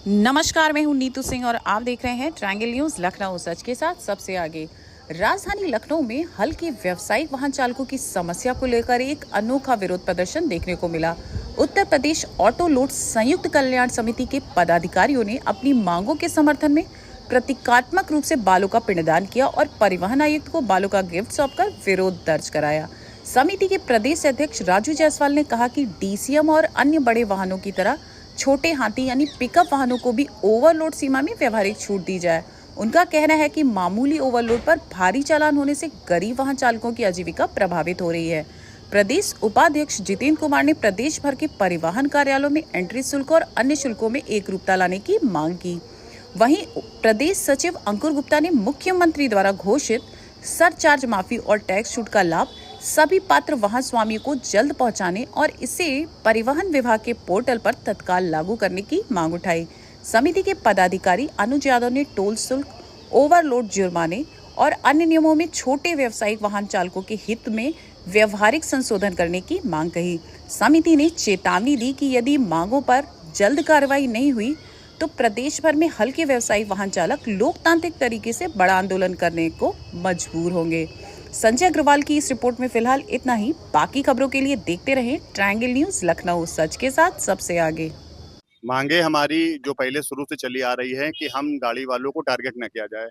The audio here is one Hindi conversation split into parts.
नमस्कार, मैं हूं नीतू सिंह और आप देख रहे हैं ट्रायंगल न्यूज लखनऊ। सच के साथ सबसे आगे। राजधानी लखनऊ में हल्के व्यावसायिक वाहन चालकों की समस्या को लेकर एक अनोखा विरोध प्रदर्शन देखने को मिला। उत्तर प्रदेश ऑटो लोड संयुक्त कल्याण समिति के पदाधिकारियों ने अपनी मांगों के समर्थन में प्रतीकात्मक रूप से बालों का पिंडदान किया और परिवहन आयुक्त को बालों का गिफ्ट सौंपकर विरोध दर्ज कराया। समिति के प्रदेश अध्यक्ष राजू जायसवाल ने कहा कि डीसीएम और अन्य बड़े वाहनों की तरह छोटे हाथी यानी पिकअप वाहनों को भी ओवरलोड सीमा में व्यवहारिक छूट दी जाए। उनका कहना है कि मामूली ओवरलोड पर भारी चालान होने से गरीब वाहन चालकों की आजीविका प्रभावित हो रही है। प्रदेश उपाध्यक्ष जितेंद्र कुमार ने प्रदेश भर के परिवहन कार्यालयों में एंट्री शुल्क और अन्य शुल्कों में एकरूपता लाने की मांग की। वहीं प्रदेश सचिव अंकुर गुप्ता ने मुख्यमंत्री द्वारा घोषित सरचार्ज माफी और टैक्स छूट का लाभ सभी पात्र वाहन स्वामियों को जल्द पहुंचाने और इसे परिवहन विभाग के पोर्टल पर तत्काल लागू करने की मांग उठाई। समिति के पदाधिकारी अनुज यादव ने टोल शुल्क, ओवरलोड जुर्माने और अन्य नियमों में छोटे व्यावसायिक वाहन चालकों के हित में व्यवहारिक संशोधन करने की मांग कही। समिति ने चेतावनी दी कि यदि मांगों पर जल्द कार्रवाई नहीं हुई तो प्रदेश भर में हल्के व्यावसायिक वाहन चालक लोकतांत्रिक तरीके से बड़ा आंदोलन करने को मजबूर होंगे। संजय अग्रवाल की इस रिपोर्ट में फिलहाल इतना ही। बाकी खबरों के लिए देखते रहें ट्रायंगल न्यूज लखनऊ, सच के साथ सबसे आगे। मांगे हमारी जो पहले शुरू से चली आ रही है कि हम गाड़ी वालों को टारगेट न किया जाए।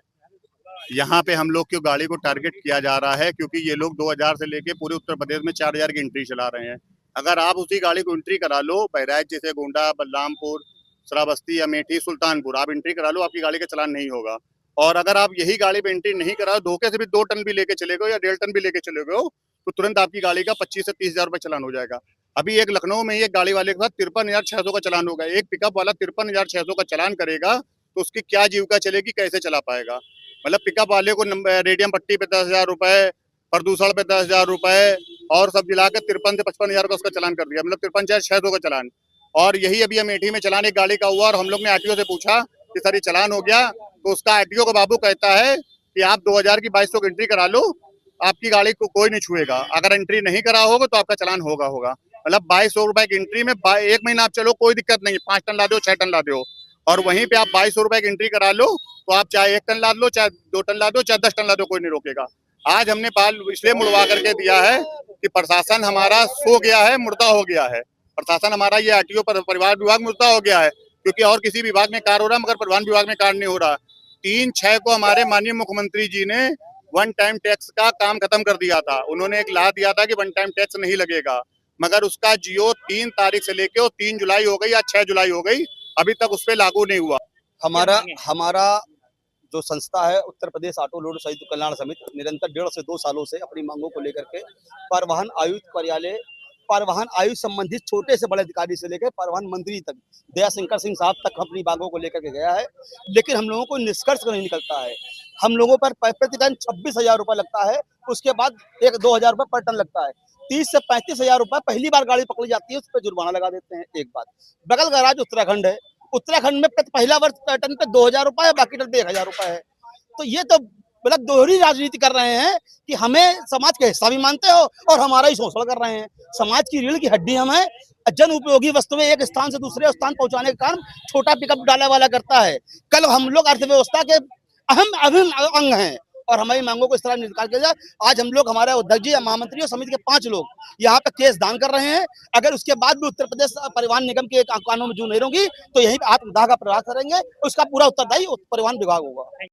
यहाँ पे हम लोग क्यों गाड़ी को टारगेट किया जा रहा है, क्योंकि ये लोग 2000 से लेके पूरे उत्तर प्रदेश में 4000 की एंट्री चला रहे हैं। अगर आप उसी गाड़ी को एंट्री करा लो, बहराइच जैसे गोंडा, बलरामपुर, श्रावस्ती, अमेठी, सुल्तानपुर, आप एंट्री करा लो, आपकी गाड़ी का चालान नहीं होगा। और अगर आप यही गाड़ी पे एंट्री नहीं करा, धोखे से भी 2 टन भी लेके चले गए या 1.5 टन भी लेके चले गए, तो तुरंत आपकी गाड़ी का 25 से 30 हजार रुपए चालान हो जाएगा। अभी एक लखनऊ में एक गाड़ी वाले के साथ 53,600 का चालान होगा। एक पिकअप वाला 53,600 का चालान करेगा तो उसकी क्या जीविका चलेगी, कैसे चला पाएगा। मतलब पिकअप वाले को रेडियम पट्टी पे 10,000 रुपए, प्रदूषण पे 10,000 रुपए और सब मिलाकर 53 से 55,000 का उसका चालान कर दिया, मतलब 53,600 का चालान। और यही अभी अमेठी में चालान एक गाड़ी का हुआ और हम लोग ने आरटीओ से पूछा कि सर ये चालान हो गया, तो उसका आरटीओ का बाबू कहता है कि आप 2000 की 2200 की एंट्री करा लो, आपकी गाड़ी को कोई नहीं छुएगा। अगर एंट्री नहीं करा होगा तो आपका चालान होगा। मतलब 2200 रुपए की एंट्री में 1 महीना आप चलो, कोई दिक्कत नहीं, 5 टन ला दो, 6 टन ला दो। और वहीं पे आप 2200 रुपए की एंट्री करा लो तो आप चाहे 1 टन ला लो, चाहे 2 टन ला दो, चाहे 10 टन ला दो, कोई नहीं रोकेगा। आज हमने पाल इसलिए मुड़वा करके दिया है कि प्रशासन हमारा सो गया है, मुर्दा हो गया है। प्रशासन हमारा ये आरटीओ पर परिवहन विभाग मुर्दा हो गया है, क्योंकि और किसी विभाग में कार्य हो रहा है मगर परिवहन विभाग में कार्य नहीं हो रहा। 3/6 को हमारे माननीय मुख्यमंत्री जी ने वन टाइम टैक्स का काम खत्म कर दिया था। उन्होंने एक ला दिया था कि वन टाइम टैक्स नहीं लगेगा, मगर उसका जियो 3 तारीख से लेके 3 जुलाई हो गई या 6 जुलाई हो गई, अभी तक उस पर लागू नहीं हुआ। हमारा जो संस्था है उत्तर प्रदेश ऑटो लोड संयुक्त कल्याण समिति निरंतर 1.5 से 2 सालों से अपनी मांगों को लेकर के परिवहन आयुक्त कार्यालय, परिवहन आयुक्त संबंधित छोटे से बड़े अधिकारी से लेकर परिवहन मंत्री तक, दयाशंकर सिंह साहब तक अपनी मांगों को लेकर के गया है, लेकिन हम लोगों को निष्कर्ष नहीं निकलता है। हम लोगों पर प्रतिदिन 26,000 रुपए लगता है, उसके बाद 1-2 हजार रुपए पर टन लगता है। 30 से 35,000 रुपए पहली बार गाड़ी पकड़ी जाती है उस पर जुर्माना लगा देते हैं। एक बात, बगल का राज्य उत्तराखंड है, उत्तराखंड में पहला वर्ष टन पे 2,000 रुपए है, बाकी टन पे 1,000 रुपए है। तो ये तो मतलब दोहरी राजनीति कर रहे हैं कि हमें समाज का हिस्सा भी मानते हो और हमारा ही शोषण कर रहे हैं। समाज की रीढ़ की हड्डी हम है। जन उपयोगी वस्तुएं एक स्थान से दूसरे स्थान पहुंचाने का काम छोटा पिकअप डाला वाला करता है। कल हम लोग अर्थव्यवस्था के अभिन्न अंग हैं और हमारी मांगों को इस तरह निकाल के जाए। आज हम लोग, हमारे अध्यक्ष जी, महामंत्री और समिति के 5 लोग यहाँ पे केस दान कर रहे हैं। अगर उसके बाद भी उत्तर प्रदेश परिवहन निगम के कानून में जो नहीं होगी तो यहीं पे आत्मदाह का प्रयास करेंगे, उसका पूरा उत्तरदायी परिवहन विभाग होगा।